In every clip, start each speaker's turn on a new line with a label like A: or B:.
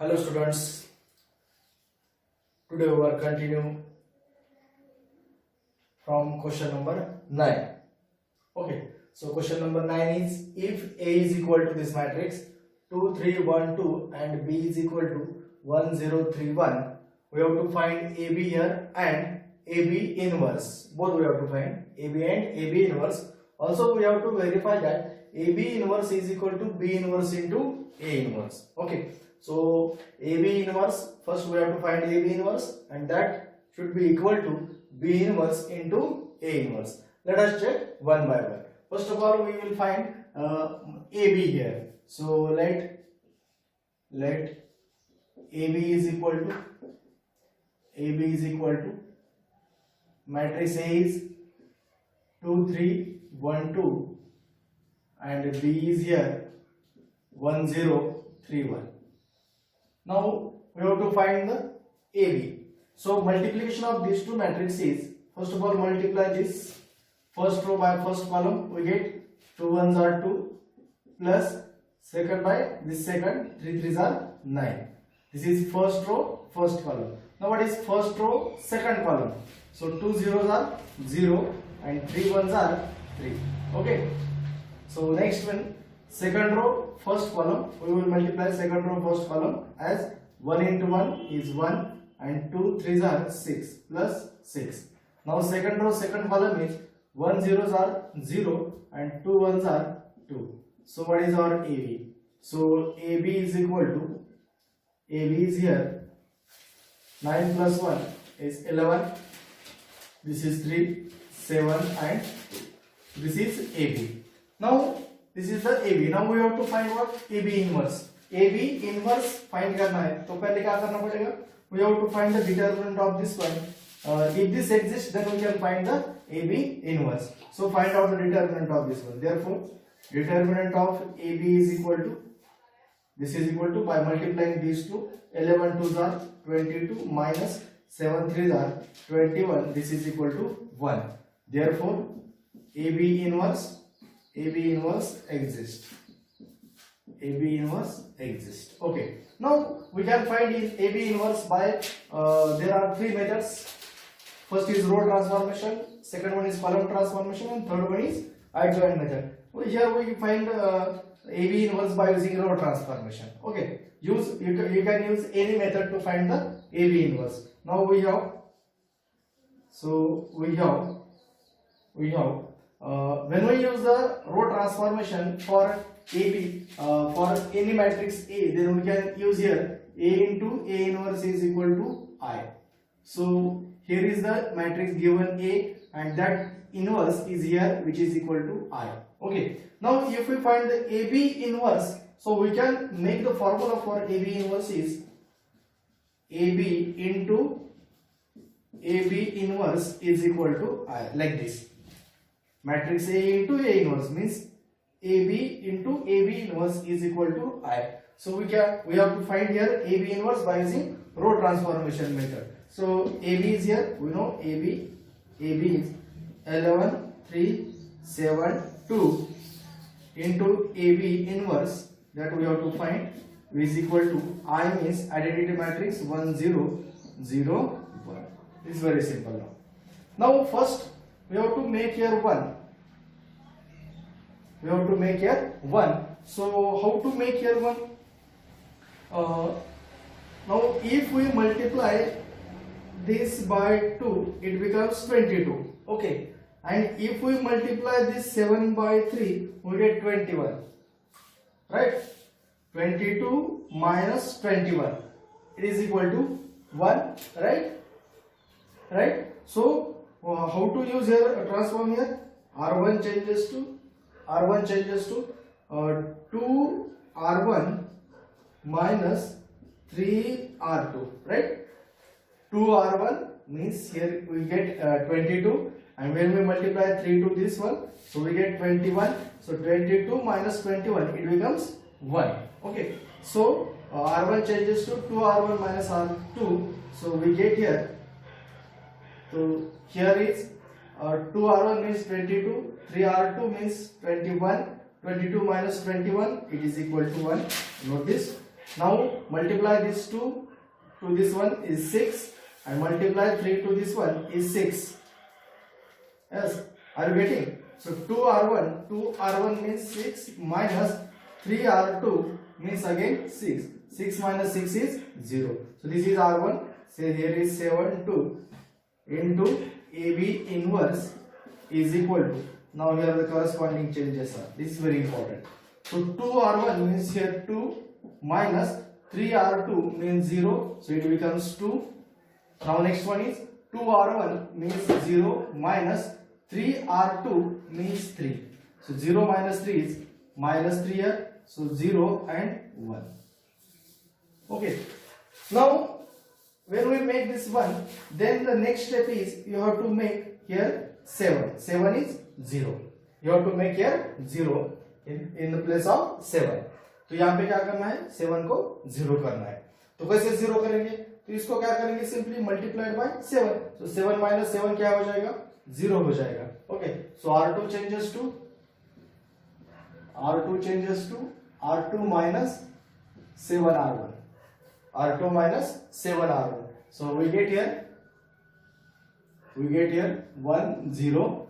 A: Hello students, today we will continue from question number 9. Okay, so question number 9 is if A is equal to this matrix 2, 3, 1, 2 and B is equal to 1, 0, 3, 1, we have to find AB here and AB inverse. Both we have to find AB and AB inverse. Also we have to verify that AB inverse is equal to B inverse into A inverse. Okay. So AB inverse, first we have to find AB inverse and that should be equal to B inverse into A inverse. Let us check one by one. First of all we will find AB here. So let AB is equal to matrix A is 2, 3, 1, 2 and B is here 1, 0, 3, 1. Now we have to find the AB. So multiplication of these two matrices, first of all multiply this first row by first column, we get 2 ones are 2 plus second by this second, 3 threes are 9. This is first row, first column. Now what is first row, second column? So 2 zeros are 0 and 3 ones are 3. Okay. So next one, second row, first column, we will multiply second row, first column as 1 into 1 is 1 and 2 threes are 6 plus 6. Now second row, second column is 1 zeros are 0 and 2 ones are 2. So what is our AB? So AB is equal to, AB is here 9 plus 1 is 11, this is 3, 7 and this is AB. Now this is the AB. Now we have to find what? AB inverse. AB inverse find करना है तो पहले क्या करना पड़ेगा? We have to find the determinant of this one. If this exists, then we can find the AB inverse. So find out the determinant of this one. Therefore, determinant of AB is equal to, this is equal to, by multiplying these two, 11 2s are 22 minus 7 3s are 21. This is equal to 1. Therefore, AB inverse exists. AB inverse exists. Okay. Now we can find AB inverse by there are three methods. First is row transformation, second one is column transformation, and third one is adjoint method. Here we find AB inverse by using row transformation. Okay. You can use any method to find the AB inverse. Now we have when we use the row transformation for AB for any matrix A, then we can use here A into A inverse is equal to I. So here is the matrix given A and that inverse is here which is equal to I. Okay. Now if we find the AB inverse, so we can make the formula for AB inverse is AB into AB inverse is equal to I, like this. Matrix A into A inverse means AB into AB inverse is equal to I. So we have to find here AB inverse by using row transformation method. So AB is here, we know AB is 11 3 7 2 into AB inverse, that we have to find is equal to I means identity matrix 1 0 0 1. This is very simple now. Now first we have to make here 1. So how to make here 1? Now if we multiply this by 2, it becomes 22. Okay. And if we multiply this 7 by 3, we get 21. Right? 22 minus 21. It is equal to 1. Right? So how to use here transform here? R1 changes to 2R1 minus 3R2, right? 2R1 means here we get 22 and when we multiply 3 to this one, so we get 21. So 22 minus 21, it becomes 1. Okay. So R1 changes to 2R1 minus R2. So we get here. So here is 2R1 means 22, 3R2 means 21, 22 minus 21, it is equal to 1. Note this. Now multiply this 2 to this one is 6 and multiply 3 to this one is 6. Yes, are you getting? So 2r1 means 6 minus 3r2 means again 6. 6 minus 6 is 0. So this is r1. Say here is 7 2 into AB inverse is equal to. Now here the corresponding changes are. This is very important. So 2r1 means here 2 minus 3r2 means 0. So it becomes 2. Now next one is 2r1 means 0 minus 3r2 means 3. So 0 minus 3 is minus 3 here. So 0 and 1. Okay. Now when we make this 1, then the next step is you have to make here 7. 7 is 0. You have to make here 0 in the place of 7. तो यहाँ पे क्या करना है 7 को 0 करना है. तो कैसे 0 करेंगे? तो इसको क्या करेंगे सिंपली मल्टीप्लाइड बाय 7. तो 7 माइनस 7 क्या हो जाएगा 0 हो जाएगा. Okay. So R2 changes to R2 minus 7R1. R2 minus 7R1. So we get here 1 0.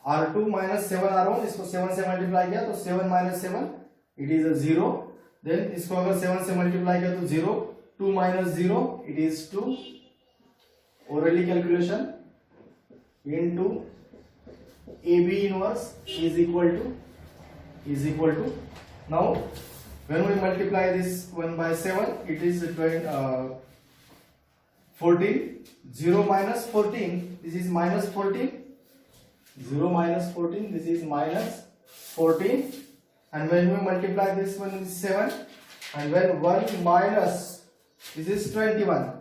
A: R2 minus 7R1 इसको 7 से मल्टीप्लाई किया तो 7 minus 7 it is a 0. Then इसको अगर 7 से मल्टीप्लाई किया तो 0. 2 minus 0 it is 2. Orally calculation into AB inverse is equal to now when we multiply this 1 by 7 it is 14. 0 minus 14 this is minus 14. 0 minus 14 this is minus 14. And when we multiply this one is 7 and when 1 minus this is 21.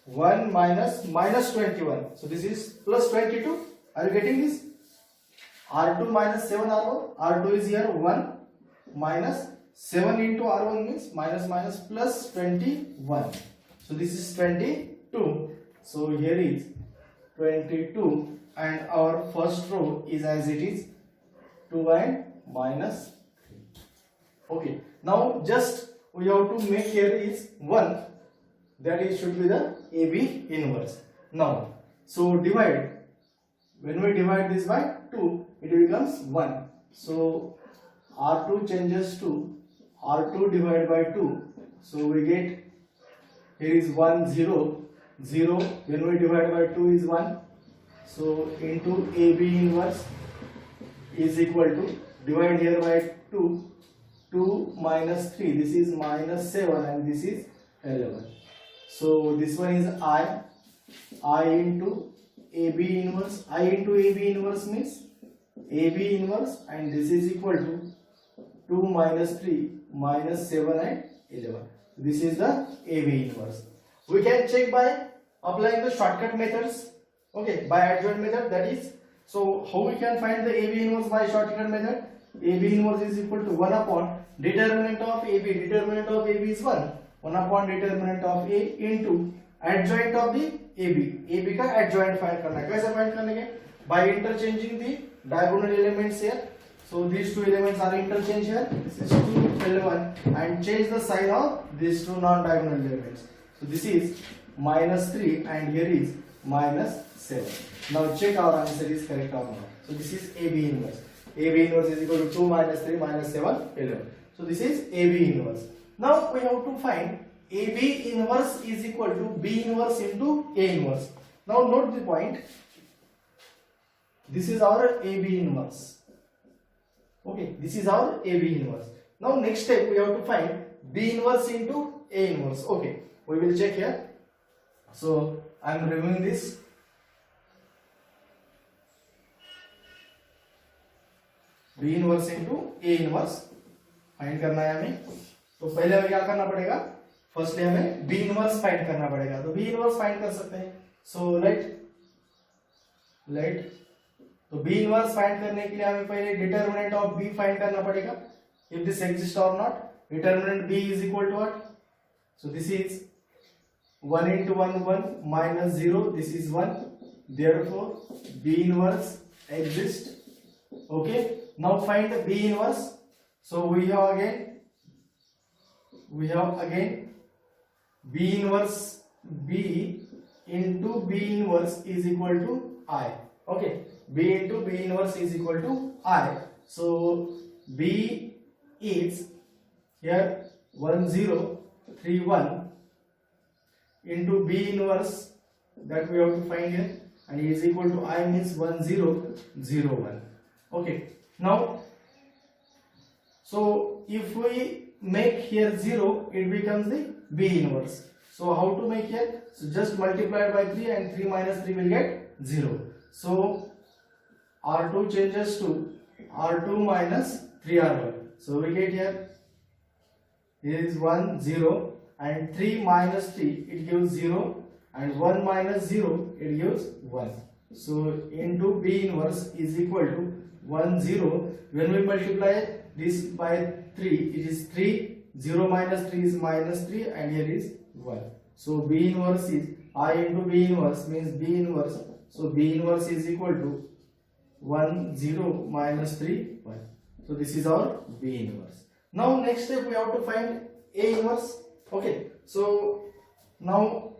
A: 1 minus minus 21. So this is plus 22. Are you getting this? R2 minus 7R1. R2 is here 1 minus 7 into R1 means minus minus plus 21. So this is 22. So here is 22 and our first row is as it is 2 and minus 3. Okay. Now just we have to make here is 1. That is should be the AB inverse. Now so divide. When we divide this by 2 it becomes 1. So R2 changes to R2 divided by 2. So we get here is 1 0 0. When we divide by 2 is 1. So into AB inverse is equal to divide here by 2. 2 minus 3 this is minus 7 and this is 11. So this one is I into AB inverse. I into AB inverse means AB inverse and this is equal to 2 minus 3 minus 7 and 11. This is the AB inverse. We can check by applying the shortcut methods. Okay, by adjoint method, that is. So how we can find the AB inverse by shortcut method? AB inverse is equal to 1 upon determinant of AB. Determinant of AB is 1. 1 upon determinant of A into adjoint of the AB. AB का adjoint find करना है. कैसे find करेंगे? By interchanging the diagonal elements here. So these two elements are interchanged here. This is 2 L1 and change the sign of these two non-diagonal elements. So this is minus 3 and here is minus 7. Now check our answer is correct or not. So this is AB inverse. AB inverse is equal to 2 minus 3 minus 7 11. So this is AB inverse. Now we have to find AB inverse is equal to B inverse into A inverse. Now note the point. This is our AB inverse. Okay, this is our AB inverse. Now next step we have to find B inverse into A inverse. Okay, we will check here. So I am removing this. B inverse into A inverse find करना है हमें. तो पहले हमें क्या करना पड़ेगा? Firstly हमें B इनवर्स फाइंड करना पड़ेगा. तो B इनवर्स फाइंड कर सकते हैं. सो लेट तो B इनवर्स फाइंड करने के लिए हमें पहले डिटरमिनेंट ऑफ B फाइंड करना पड़ेगा. इफ दिस एग्जिस्ट और not. Determinant B is equal to what? So this is 1 into 1 1 minus 0. This is 1. Therefore B inverse exists. Okay. Now find the B inverse. So we have again we have again B inverse B into B inverse is equal to I. Okay, B into B inverse is equal to I. So B is here 1031 into B inverse that we have to find here, and is equal to I means 1001. Okay, now so if we make here 0, it becomes the B inverse. So how to make here? So just multiply by 3 and 3 minus 3 will get 0. So R2 changes to R2 minus 3R1. So we get here is 1 0 and 3 minus 3 it gives 0 and 1 minus 0 it gives 1. So into B inverse is equal to 1 0. When we multiply this by 3, it is 3, 0 minus 3 is minus 3, and here is 1. So B inverse is I into B inverse means B inverse. So B inverse is equal to 1 0 minus 3 1. So this is our B inverse. Now next step we have to find A inverse. Okay, so now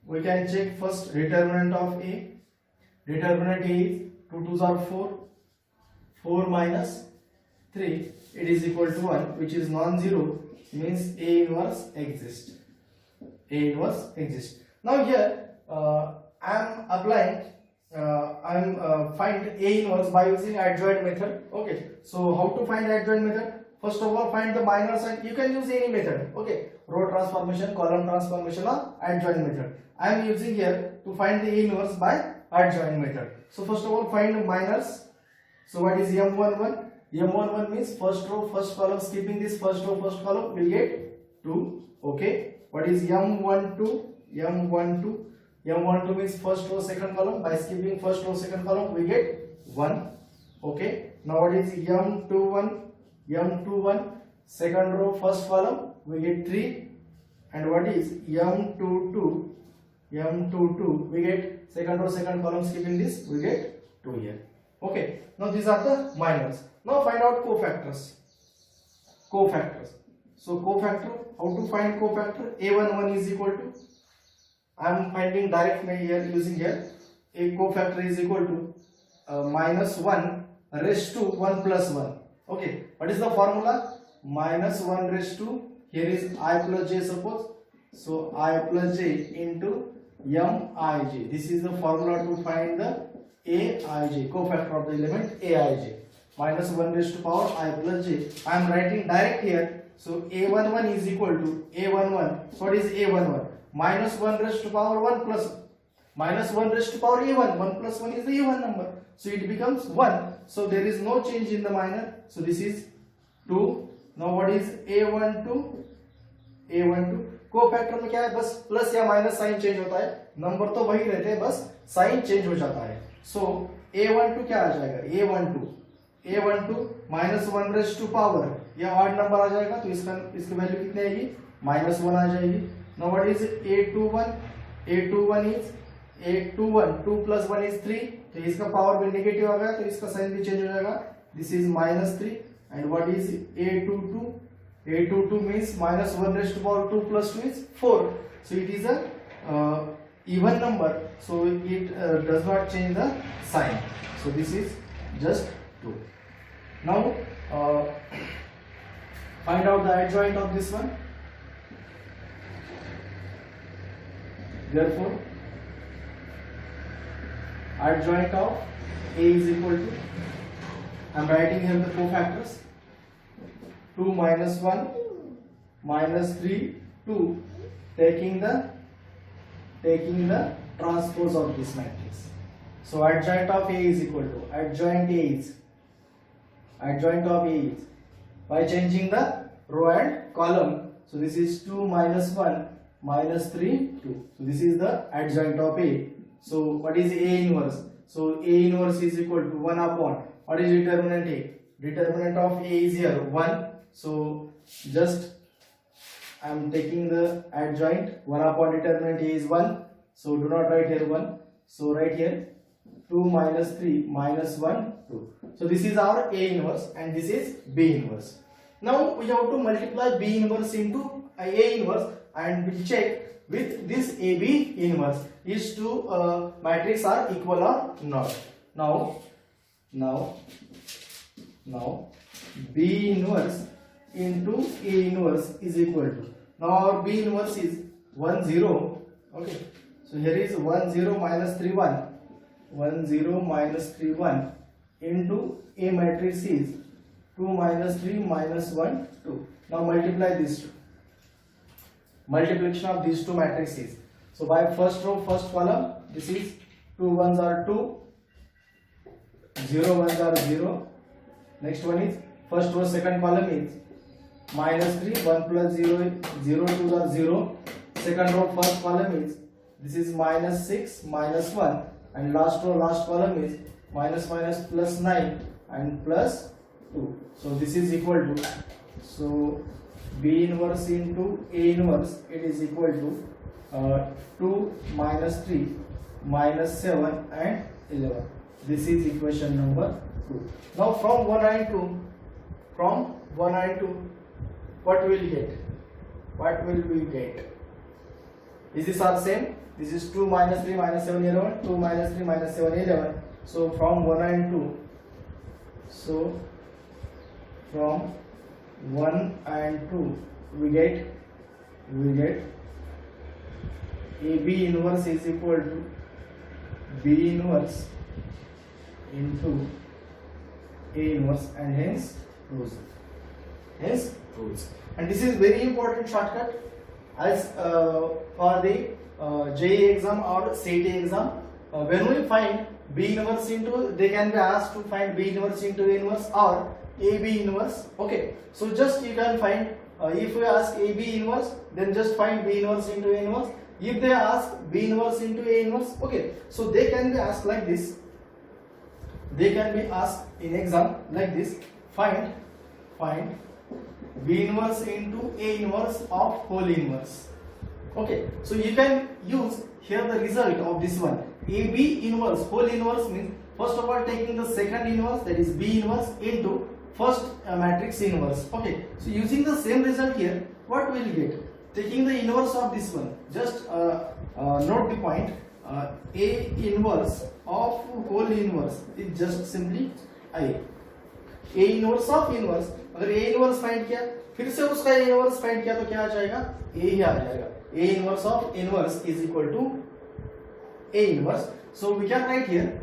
A: we can check first determinant of A. Determinant A is 2 2s are 4, 4 minus 3, it is equal to 1, which is non-zero, means A inverse exists. A inverse exists. Now here I am applying, find A inverse by using adjoint method. Okay, so how to find adjoint method? First of all, find the minor sign. You can use any method. Okay, row transformation, column transformation, or adjoint method. I am using here to find the A inverse by adjoint method. So first of all, find the minors. So what is M11? M11 means first row, first column. Skipping this first row, first column, we get 2. Okay. What is M12? M12. M12 means first row, second column. By skipping first row, second column, we get 1. Okay. Now what is M21? M21, second row, first column, we get 3. And what is M22? M22, we get second row, second column. Skipping this, we get 2 here. Okay. Now these are the minors. Now find out cofactors. Cofactors. So cofactor, how to find cofactor? A11 is equal to, I am finding direct here using here. A cofactor is equal to minus 1 raised to 1 plus 1. Okay. What is the formula? Minus 1 raised to, here is I plus j suppose. So I plus j into Mij. This is the formula to find the Aij, cofactor of the element Aij. Minus 1 raised to power I plus j. I am writing direct here. So A11 is equal to A11. So what is A11? Minus 1 raised to power 1 plus minus 1 raised to power A1. 1 plus 1 is the A1 number. So it becomes 1. So there is no change in the minor. So this is 2. Now what is A12? A12 cofactor में क्या है? बस plus या minus sign change होता है, number तो वही रहते हैं, बस साइन चेंज हो जाता है. सो A12 क्या आ जाएगा? A12 minus 1 raise to power, ये ऑड नंबर आ जाएगा, तो इसकी वैल्यू कितनी आएगी? -1 आ जाएगी. Now what is A21? A21 is A21 2 + 1 is 3, तो इसका पावर भी नेगेटिव आ गया, तो इसका साइन भी चेंज हो जाएगा. This is -3. And what is A22? A22 means -1 raised to power 2 plus 2 is 4. So it is a even number. So it does not change the sign. So this is just 2. Now find out the adjoint of this one. Therefore, adjoint of A is equal to, I am writing here the cofactors. 2 minus 1 minus 3 2, taking the transpose of this matrix. So adjoint of A is equal to, adjoint of A is by changing the row and column. So this is 2 minus 1 minus 3 2. So this is the adjoint of A. So what is A inverse? So A inverse is equal to 1 upon, what is determinant A? Determinant of A is here 1. So just I am taking the adjoint. 1 upon determinant A is 1. So do not write here 1. So write here 2 minus 3 minus 1 2. So this is our A inverse and this is B inverse. Now we have to multiply B inverse into A inverse and we check with this AB inverse is two matrix are equal or not. Now B inverse into A inverse is equal to, now our B inverse is 1 0. Okay, so here is 1 0 minus 3 1, 1 0 minus 3 1 into A matrix is 2 minus 3 minus 1 2. Now multiply these two. Multiplication of these two matrices. So by first row, first column, this is 2 1s are 2, 0 1s are 0. Next one is first row, second column is minus 3, 1 plus 0 is 0, 2 are 0. Second row, first column is, this is minus 6, minus 1, and last row, last column is minus minus plus 9 and plus 2. So this is equal to, so B inverse into A inverse, it is equal to 2 minus 3 minus 7 and 11. This is equation number 2. Now from 1 and 2, what will we get? What will we get? Is this all same? This is 2 minus 3 minus 7 11, 2 minus 3 minus 7 11. So from 1 and 2, so from 1 and 2 we get AB inverse is equal to B inverse into A inverse and hence rules. And this is very important shortcut as for the JEE exam or CET exam. When we find B inverse into, they can be asked to find B inverse into A inverse or AB inverse. Okay, so just you can find, if we ask AB inverse, then just find B inverse into A inverse. If they ask B inverse into A inverse, okay, so they can be asked like this. They can be asked in exam like this: find B inverse into A inverse of whole inverse. Okay, so you can use here the result of this one. AB inverse whole inverse means first of all taking the second inverse, that is B inverse, into first matrix inverse. Okay, so using the same result here, what will you get? Taking the inverse of this one, just note the point. A inverse of whole inverse is just simply A inverse of inverse. अगर A inverse find किया, फिर से उसका A inverse find किया, तो क्या आ जाएगा? A ही आ जाएगा. A inverse of inverse is equal to A inverse. So we can write here,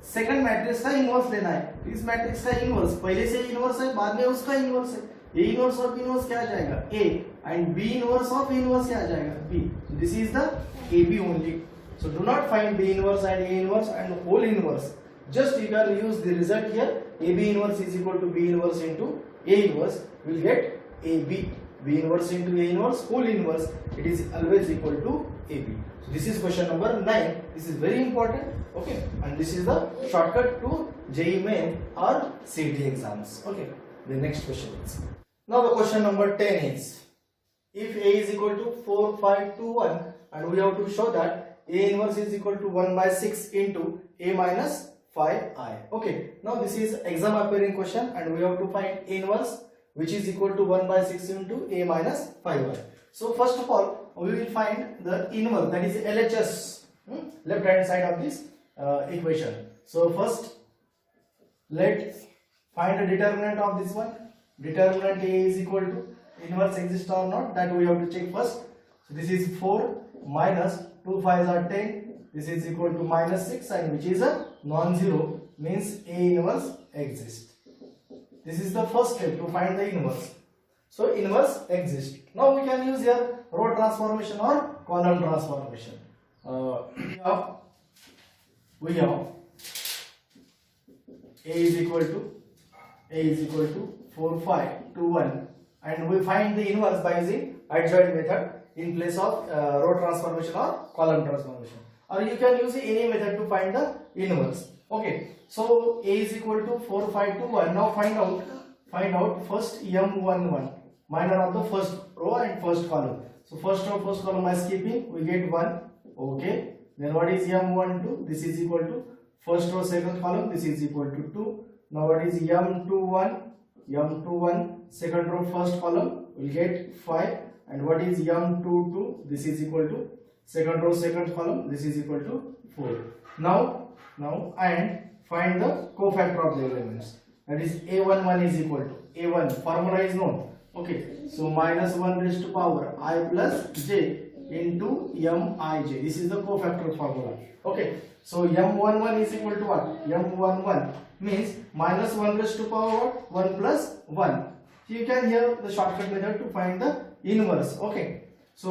A: second matrix का इनवर्स लेना है. इस मैट्रिक्स का इनवर्स पहले से इनवर्स है, बाद में उसका इनवर्स है. A inverse of inverse क्या आ जाएगा? A, and B inverse of inverse क्या आ जाएगा? B. So this is the AB only. So do not find B inverse and A inverse and whole inverse. Just you can use the result here. AB inverse is equal to B inverse into A inverse. We will get AB. B inverse into A inverse whole inverse. It is always equal to AB. So this is question number 9. This is very important. Okay, and this is the shortcut to JEE Main or CET exams. Okay. The next question is. Now the question number 10 is, if A is equal to 4, 5, 2, 1, and we have to show that A inverse is equal to 1 by 6 into A minus 5i. Okay, now this is exam appearing question and we have to find A inverse which is equal to 1 by 6 into A minus 5i. So first of all, we will find the inverse, that is LHS, left hand side of this equation. So first, let's find the determinant of this one. Determinant A is equal to inverse exists or not, that we have to check first. So this is 4 minus 2 5s are 10. This is equal to minus 6, and which is a non-zero, means A inverse exists. This is the first step to find the inverse. So inverse exists. Now we can use here row transformation or column transformation. We have A is equal to 4 5 2 1, and we find the inverse by using adjoint method in place of row transformation or column transformation, or you can use any method to find the inverse. Okay, so A is equal to 4 5 2 1. Now find out first M11, minor of the first row and first column. So first row, first column by skipping, we get 1. Okay, then what is M12? This is equal to first row second column, this is equal to 2. Now what is m21 second row first column will get 5, and what is m22, this is equal to second row second column, this is equal to 4. Now and find the cofactor of the elements. That is a11 is equal to a1, formula is known. Okay, so minus 1 raised to power I plus j into mij. This is the cofactor formula. Okay, so m11 is equal to what? M11 means minus 1 raised to power 1 plus 1. So you can here the shortcut method to find the inverse. Okay, so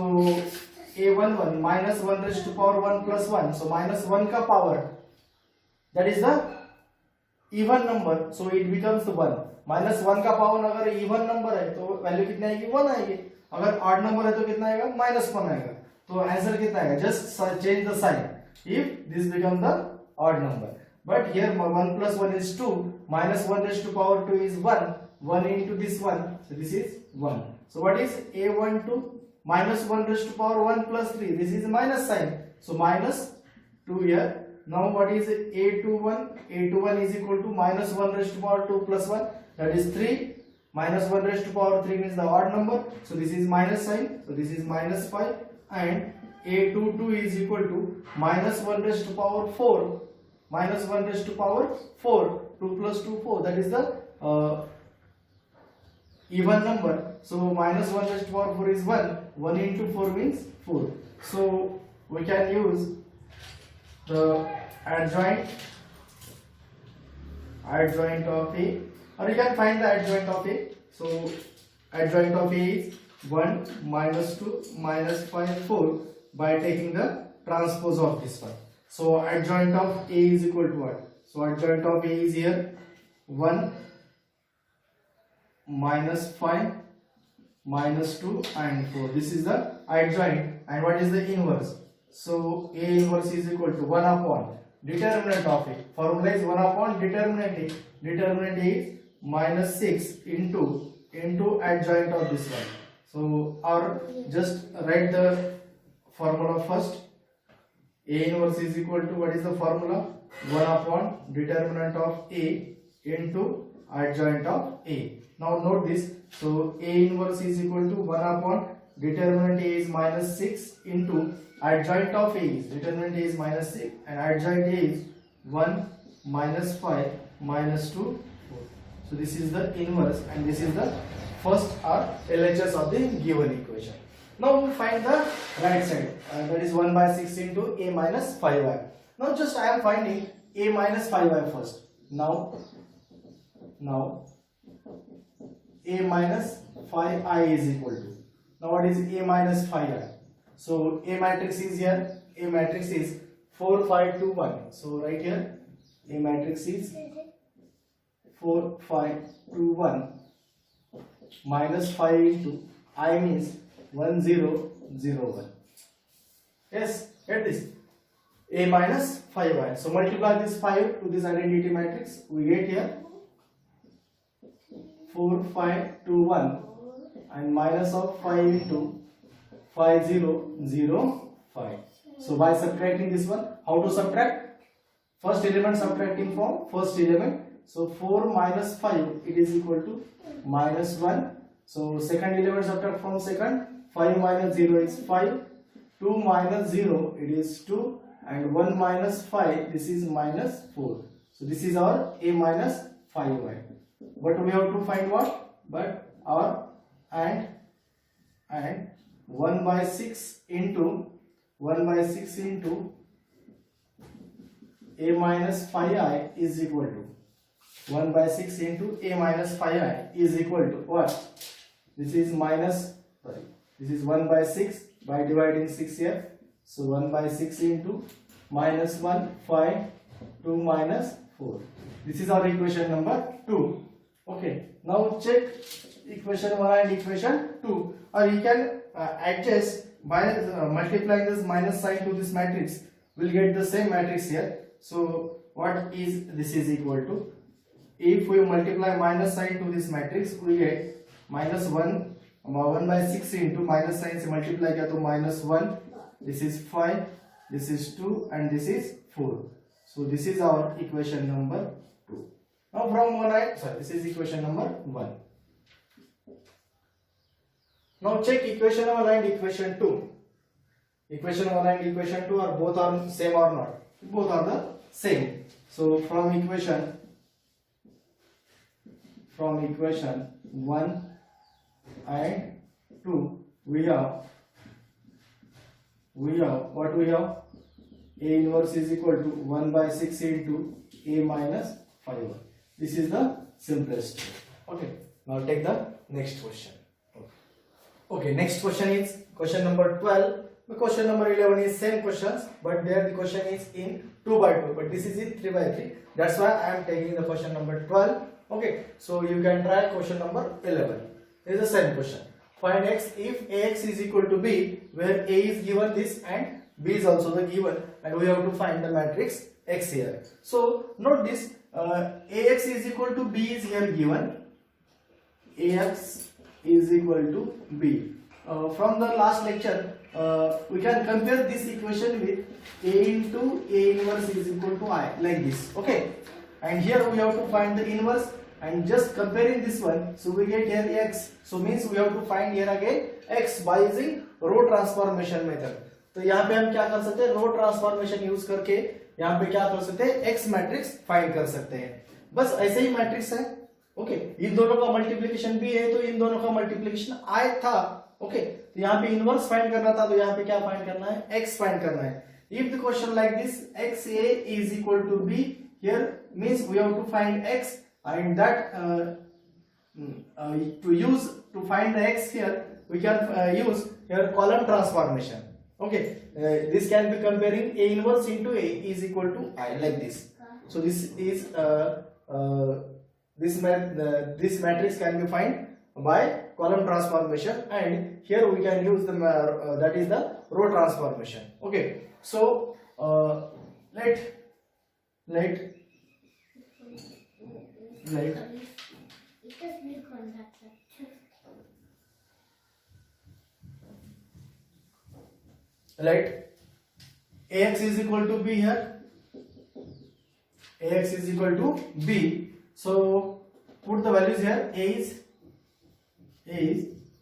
A: a11 minus 1 raised to power 1 plus 1. So minus 1 ka power, that is the even number, so it becomes 1. Minus 1 का power अगर even number है तो value कितनी आएगी 1 आएगी, अगर odd number है तो कितना आएगा -1 आएगा. तो आंसर कितना आएगा, just change the sign if this become the odd number. But here 1 plus 1 is 2, minus 1 raised to power 2 is 1, 1 into this 1, so this is 1. So what is a12 minus 1 raised to power 1 plus 3, this is minus sign, so minus 2 here. Now what is a21, a21 is equal to minus 1 raised to power 2 plus 1, that is 3, minus 1 raised to power 3 means the odd number, so this is minus sign, so this is minus 5, and a22 is equal to minus 1 raised to power 4, minus 1 raised to power 4, 2 plus 2 4, that is the even number, so minus 1 raised to power 4 is 1, 1 into 4 means 4, so we can use the adjoint of A, or you can find the adjoint of A. So adjoint of A is 1 minus 2 minus 5 4 by taking the transpose of this one. So adjoint of A is equal to what? So adjoint of A is here 1 minus 5 minus 2 and 4. This is the adjoint, and what is the inverse? So A inverse is equal to 1 upon determinant of A. Formula is 1 upon determinant A. Determinant A is minus 6 into adjoint of this one. So or just write the formula first. A inverse is equal to, what is the formula? 1 upon determinant of A into adjoint of A. Now note this. So A inverse is equal to 1 upon determinant A is minus 6 into adjoint of A is, determinant A is minus 6 and adjoint A is 1 minus 5 minus 2 4. So this is the inverse and this is the first or LHS of the given equation. Now we find the right side, that is 1 by 6 into A minus 5i. Now just I am finding A minus 5i first. Now A minus 5i is equal to, now what is A minus 5i? So A matrix is here, A matrix is 4 5 2 1. So right here A matrix is 4 5 2 1 minus 5 into I means 1 0 0 1. Yes, get this, A minus 5i. So multiply this 5 to this identity matrix, we get here 4 5 2 1 and minus of 5 into 5 0 0 5. So by subtracting this one, how to subtract? First element subtracting from first element. So 4 minus 5, it is equal to minus 1. So second element subtract from second. 5 minus 0 is 5. 2 minus 0, it is 2. And 1 minus 5, this is minus 4. So this is our A minus 5y. But we have to find what? But our and 1 by 6 into A minus 5i is equal to 1 by 6 into A minus 5i is equal to what? This is minus, sorry, this is 1 by 6 by dividing 6 here. So 1 by 6 into minus 1 5 2 minus 4. This is our equation number 2. Okay, now check equation 1 and equation 2, or you can adjust by multiplying this minus sign to this matrix. We'll get the same matrix here. So what is this is equal to, if we multiply minus sign to this matrix, we get minus 1 by 6 into minus sign से multiply किया तो minus 1, this is 5, this is 2 and this is 4. So this is our equation number 2. Now from one this is equation number 1. Now check equation 1 and equation 2. Equation 1 and equation 2 are both are same or not? Both are the same. So from equation 1 and 2 we have what we have? A inverse is equal to 1 by 6 into A minus 5. This is the simplest. Okay. Now take the next question. Okay, next question is question number 12. The question number 11 is same questions, but there the question is in 2 by 2, but this is in 3 by 3. That's why I am taking the question number 12. Okay, so you can try question number 11. It is the same question. Find x if ax is equal to b, where a is given this and b is also the given, and we have to find the matrix x here. So note this, ax is equal to b is here given. Ax is equal to b. From the last lecture, we can compare this equation with a into a inverse is equal to I, like this. Okay, and here we have to find the inverse, and just comparing this one, so we get here x. So means we have to find here again x by using row transformation method. तो यहाँ पे हम क्या कर सकते हैं, रो transformation use करके यहाँ पे क्या कर सकते हैं, एक्स मैट्रिक्स फाइंड कर सकते हैं. बस ऐसे ही मैट्रिक्स है. ओके, इन दोनों का मल्टीप्लिकेशन भी है, तो इन दोनों का मल्टीप्लिकेशन आई था. ओके, तो यहाँ पे इनवर्स फाइंड करना था, तो यहाँ पे क्या फाइंड करना है, एक्स फाइंड करना है. If the question like this, x a is equal to b, here means we have to find x, and that to find the x here we can use here column transformation. Okay, this can be comparing a inverse into a is equal to I, like this. So this is this matrix can be find by column transformation, and here we can use the that is the row transformation. Okay, so let ax is equal to b here. Ax is equal to b. So put the values here. A is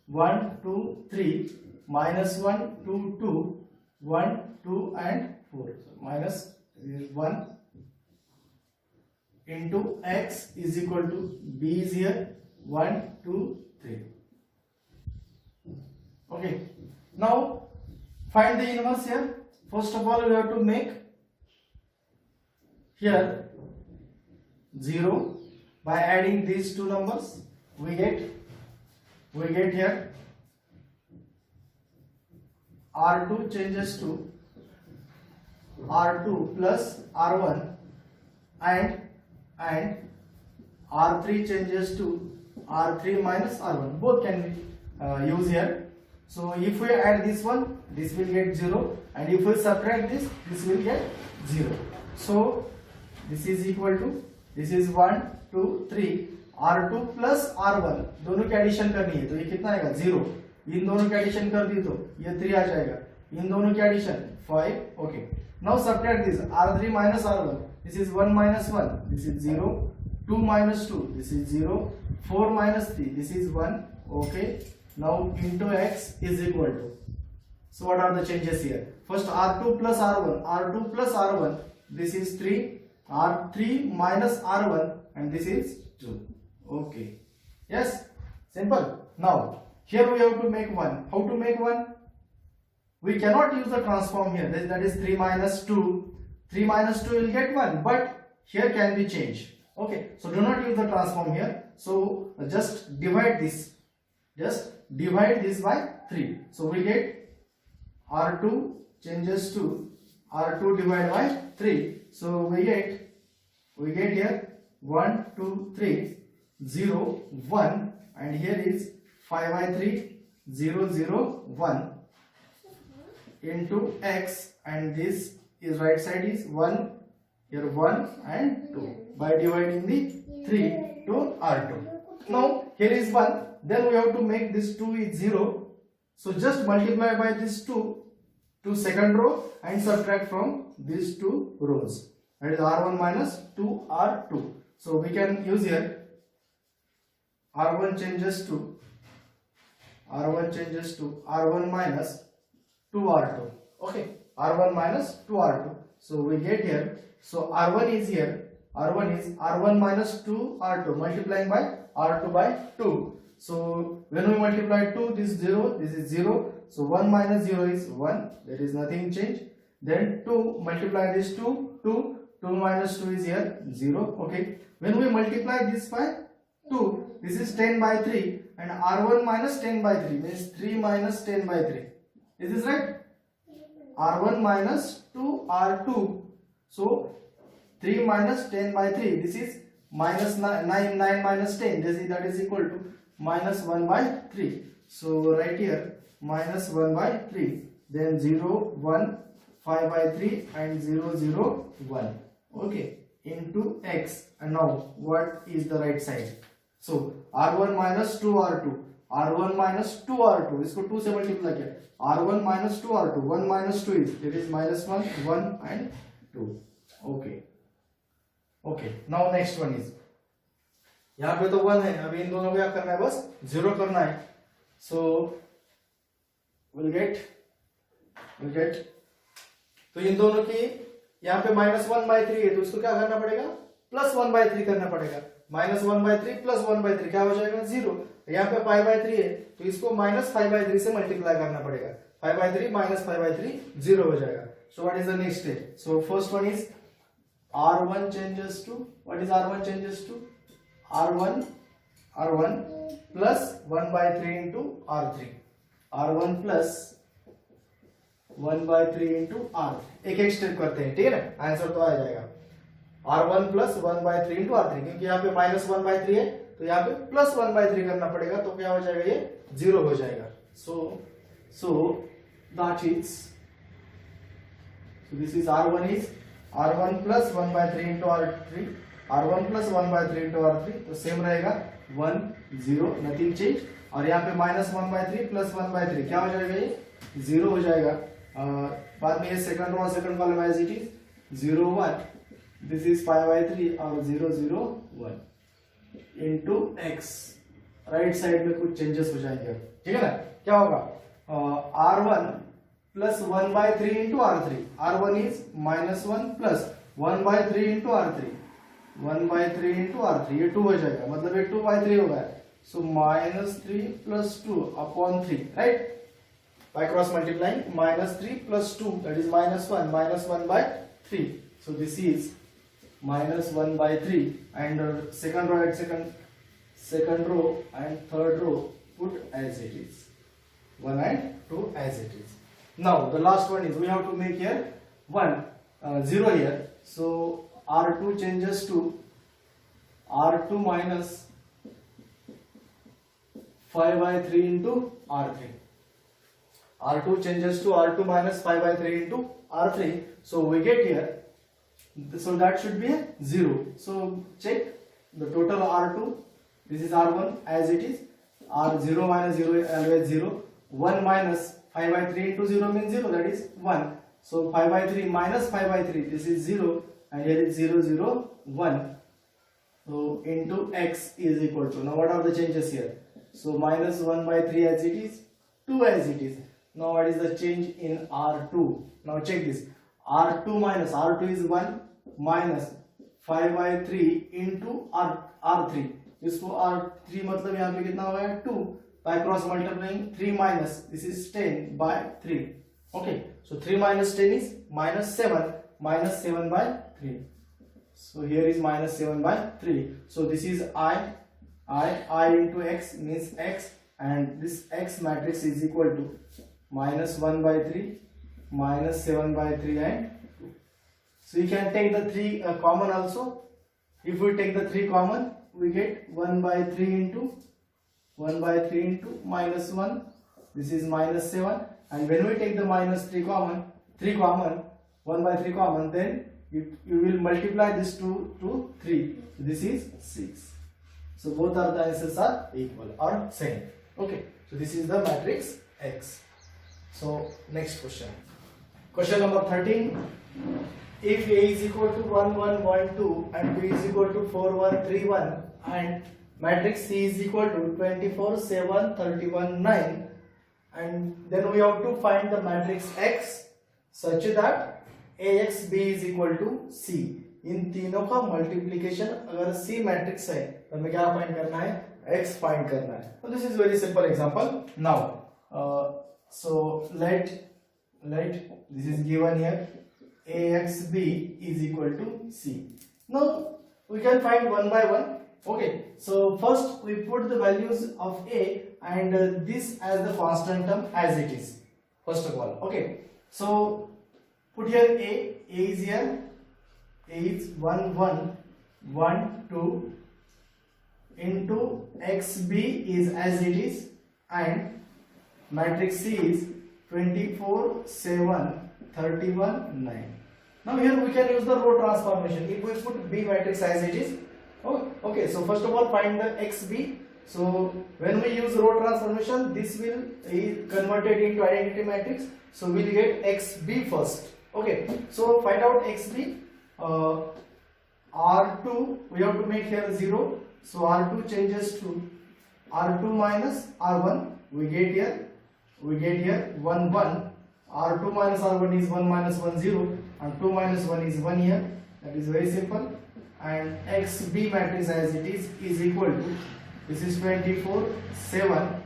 A: 1, 2, 3, minus 1, 2, 2, 1, 2 and 4. So minus 1 into x is equal to b is here 1, 2, 3. Okay, now find the inverse here. First of all, we have to make here 0 by adding these two numbers. We get here R2 changes to R2 plus R1 and R3 changes to R3 minus R1. Both can be used here. So if we add this one, this will get 0, and if we subtract this, this will get 0. So this is equal to, this is 1, 2, 3, R2 plus R1 दोनों की addition करनी है, तो ये कितना आएगा 0. इन दोनों की एडिशन कर दी तो ये 3 आ जाएगा. इन दोनों की addition 5. Okay, now subtract this R3 minus R1. This is 1 minus 1. This is 0. 2 minus 2. This is 0. 4 minus 3. This is 1. Okay. Now into x is equal to. So what are the changes here? First R2 plus R1. R2 plus R1. This is 3. R3 minus R1, and this is 2. Okay. Yes. Simple. Now here we have to make 1. How to make 1? We cannot use the transform here. That is 3 minus 2. 3 minus 2 will get 1, but here can be changed. Okay, so do not use the transform here. So just divide this. Just divide this by 3. So we get R2 changes to R2 divided by 3. So we get here 1, 2, 3, 0, 1, and here is 5 by 3, 0, 0, 1 into x, and this is right side is 1, here 1 and 2 by dividing the 3 to R2. Now here is 1, then we have to make this 2 is 0. So just multiply by this 2 to second row and subtract from these two rows. that is R1 minus 2R2. So we can use here R1 changes to R1 minus 2R2. Okay, R1 minus 2R2. So we get here, so R1 is here, R1 is R1 minus 2R2 multiplying by R2 by 2. So when we multiply 2, this is 0, this is 0. So 1 minus 0 is 1, there is nothing change. Then 2 multiply this 2 minus 2 is here 0. Okay, when we multiply this by 2, this is 10 by 3, and R1 minus 10 by 3 means 3 minus 10 by 3. Is this right? R1 minus 2R2. So 3 minus 10 by 3, this is minus 9 minus 10, that is equal to minus 1 by 3. So right here minus 1 by 3, then 0 1 5 by 3 and 0 0 1. Okay, into x. And now what is the right side? So R1 minus 2R2, R1 minus 2R2, इसको 2 से multiply किया, R1 minus 2R2, 1 minus 2 is, it is minus 1 and 2. Okay, okay, now next one is, यहाँ पे तो 1 है, अभी इन दोनों को क्या करना है, बस 0 करना है. So we'll get तो इन दोनों की यहाँ पे minus 1 by 3 है, तो इसको क्या करना पड़ेगा, plus 1 by 3 करना पड़ेगा. minus 1 by 3 plus 1 by 3 क्या हो जाएगा, 0. यहाँ पे 5 by 3 है, तो इसको minus 5 by 3 से मल्टीप्लाई करना पड़ेगा. 5 by 3 minus 5 by 3 0 हो जाएगा. So what is the next step? So first one is R1 changes to, what is R1 changes to? R1 plus 1 by 3 into R3. R1 plus 1 by 3 into R3. एक एक step करते हैं, ठीक है ना, answer तो आ जाएगा. R1 plus 1 by 3 into R3, क्योंकि यहाँ पे minus 1 by 3 है, तो यहाँ पे plus 1 by 3 करना पड़ेगा, तो क्या हो जाएगा, ये 0 हो जाएगा. So that is, so this is R1 is R1 plus 1 by 3 into R3, R1 plus 1 by 3 into R3, तो सेम रहेगा 1 0 नथिंग चेंज. और यहाँ पे minus 1 by 3 plus 1 by 3 क्या हो जाएगा, ये 0 हो जाएगा. बाद में ये second row second column as it is 0 1, this is 5 by 3 और 0 0 1 into x. राइट साइड में कुछ चेंजेस हो जाएंगे, ठीक है ना. क्या होगा, R1 plus 1 by 3 into R3. R1 is minus 1 plus 1 by 3 into R3. 1 by 3 into R3, ये 2 हो जाएगा, मतलब ये 2 by 3 होगा. So minus 3 plus 2 upon 3, right? By cross multiplying, minus 3 plus 2, that is minus 1 by 3. So this is minus 1 by 3, and second row and second row and third row put as it is, 1 and 2 as it is. Now the last one is, we have to make here 0 here. So R2 changes to R2 minus 5 by 3 into R3. R2 changes to R2 minus 5 by 3 into R3. So we get here, so that should be a 0. So check the total R2, this is R1 as it is, R0 minus 0 always 0, 1 minus 5 by 3 into 0 means 0, that is 1. So 5 by 3 minus 5 by 3, this is 0, and here is 0 0 1. So into x is equal to, now what are the changes here? So minus 1 by 3 as it is, 2 as it is. Now what is the change in R2? Now check this, R2 is 1 minus 5 by 3 into R3. इसको R3 मतलब यहाँ पे कितना होगा, 2. By cross multiplying, 3 minus, this is 10 by 3. Okay, so 3 minus 10 is minus 7 by 3. So here is minus 7 by 3. So this is I into x means x, and this x matrix is equal to minus 1 by 3, minus 7 by 3 and 2. So you can take the 3 common also. If we take the 3 common, we get 1 by 3 into minus 1, this is minus 7, and when we take the minus 3 common, 1 by 3 common, then you will multiply this to 3, this is 6. So both are the answers are equal or same. Okay, so this is the matrix X. So next question number 13. if A is equal to 1 1 1 2 and B is equal to 4 1 3 1 and matrix C is equal to 24 7 31 9, and then we have to find the matrix X such that AX B is equal to C. इन तीनों का multiplication अगर C matrix है तो हमें क्या find करना है, X find करना है. तो this is very simple example. Now so let this is given here, AXB is equal to C. Now we can find one by one. Okay, so first we put the values of A and this as the constant term as it is first of all. Okay, so put here A is here, A is 1 1 1 2 into XB is as it is, and matrix C is 24 7 31 9. Now here we can use the row transformation. If we put B matrix as it is, okay, so first of all find the XB. So when we use row transformation, this will be converted into identity matrix, so we'll get XB first. Okay, so find out XB. R2 we have to make here 0, so R2 changes to R2 minus R1. We get here 1 1. R2 minus R1 is 1 minus 1 0, and 2 minus 1 is 1 here. That is very simple. And XB matrix as it is equal to, this is 24 7,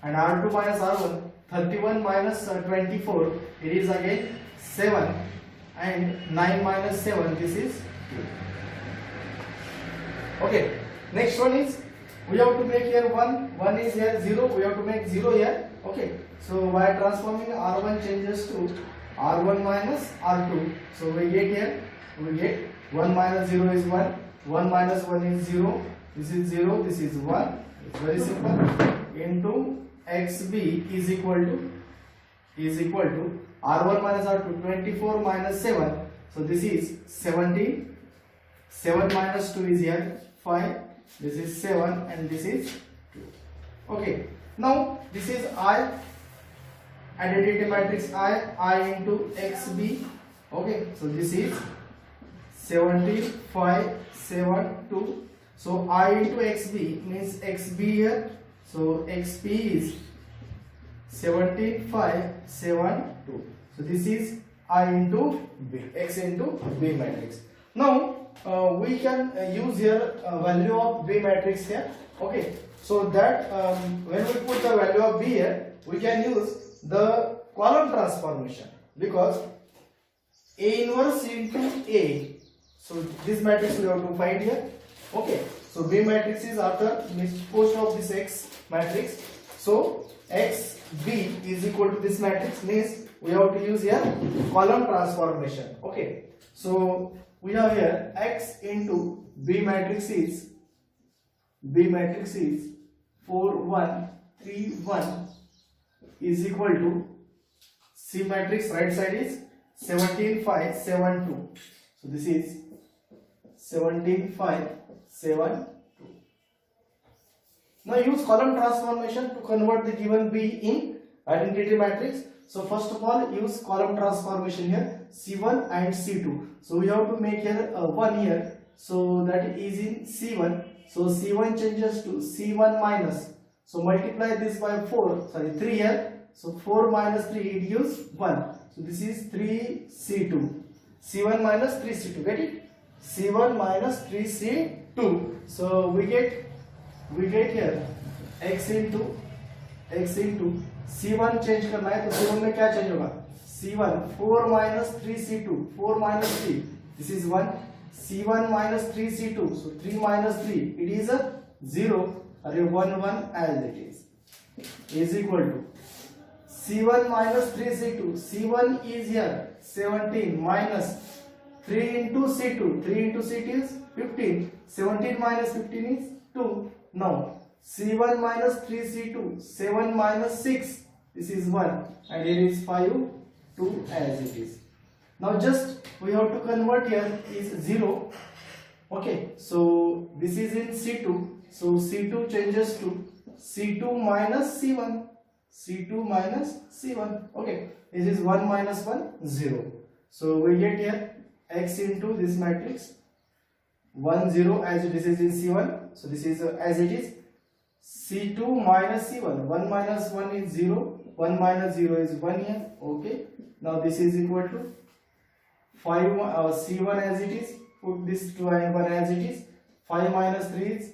A: and R2 minus R1 31 minus 24, it is again 7, and 9 minus 7, this is 2. Okay, next one is we have to make here 1 is here 0, we have to make 0 here. Okay, so by transforming R1 changes to R1 minus R2, so we get 1 minus 0 is 1, 1 minus 1 is 0, this is 0, this is 1. It's very simple. Into XB is equal to R1 minus R2, 24 minus 7, so this is 17. 7 minus 2 is here 5, this is 7, and this is 2. Okay, now this is I, identity matrix I into XB. Okay, so this is 75 7 2. So I into XB means XB here, so XB is 75 7 2. So this is I into B, X into B matrix. Now we can use here value of B matrix here. Okay, so that when we put the value of B here, we can use the column transformation, because A inverse into A. So this matrix we have to find here. Okay, so B matrix is after post of this X matrix. So XB is equal to this matrix, means we have to use here column transformation. Okay, so we have here X into B matrix is 4 1 3 1 is equal to C matrix right side is 17 5 7 2. So this is 17 5 7 2. Now use column transformation to convert the given B in identity matrix. So first of all use column transformation here, C1 and C2. So we have to make here 1 here, so that is in C1. So C1 changes to C1 minus, so multiply this by 3 here, so 4 minus 3 it gives 1. So this is 3C2, C1 minus 3C2, get it? C1 minus 3C2. So we get here X into C1 change करना है, तो C1 में क्या change होगा? C1 4 minus 3C2, 4 minus 3, this is 1. C1 minus 3C2, so 3 minus 3, it is a 0, or 1 1 as it is equal to C1 minus 3C2. C1 is here 17 minus 3 into C2, 3 into C2 is 15, 17 minus 15 is 2. Now C1 minus 3C2, 7 minus 6, this is 1, and here is 5 2 as it is. Now just we have to convert here is 0. Okay, so this is in C2, so C2 changes to C2 minus C1, C2 minus C1. Okay, this is 1 minus 1 0. So we get here x into this matrix 1 0 as this is in C1, so this is as it is. C2 minus C1, 1 minus 1 is 0, 1 minus 0 is 1 here. Okay, now this is equal to 5 C1 as it is. Put this 2 and 1 as it is. 5 minus 3 is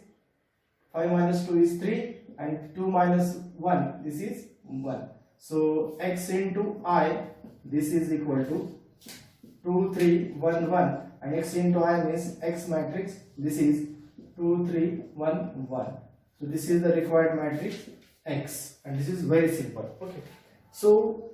A: 5 minus 2 is 3, and 2 minus 1, this is 1. So x into I, this is equal to 2 3 1 1, and x into I means x matrix, this is 2 3 1 1. So this is the required matrix X, and this is very simple. Okay, so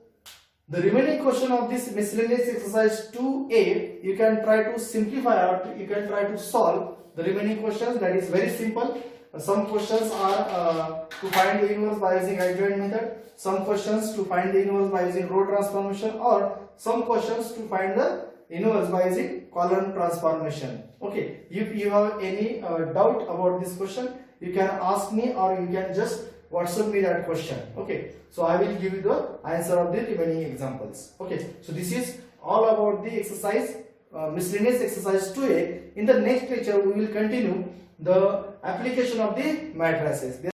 A: the remaining question of this miscellaneous exercise 2A, you can try to simplify or you can try to solve the remaining questions. That is very simple. Some questions are to find the inverse by using adjoint method, some questions to find the inverse by using row transformation, or some questions to find the inverse by using column transformation. Okay, if you have any doubt about this question, you can ask me, or you can just WhatsApp me that question. Okay, so I will give you the answer of the remaining examples. Okay, so this is all about the exercise miscellaneous exercise 2A. In the next lecture we will continue the application of the matrices.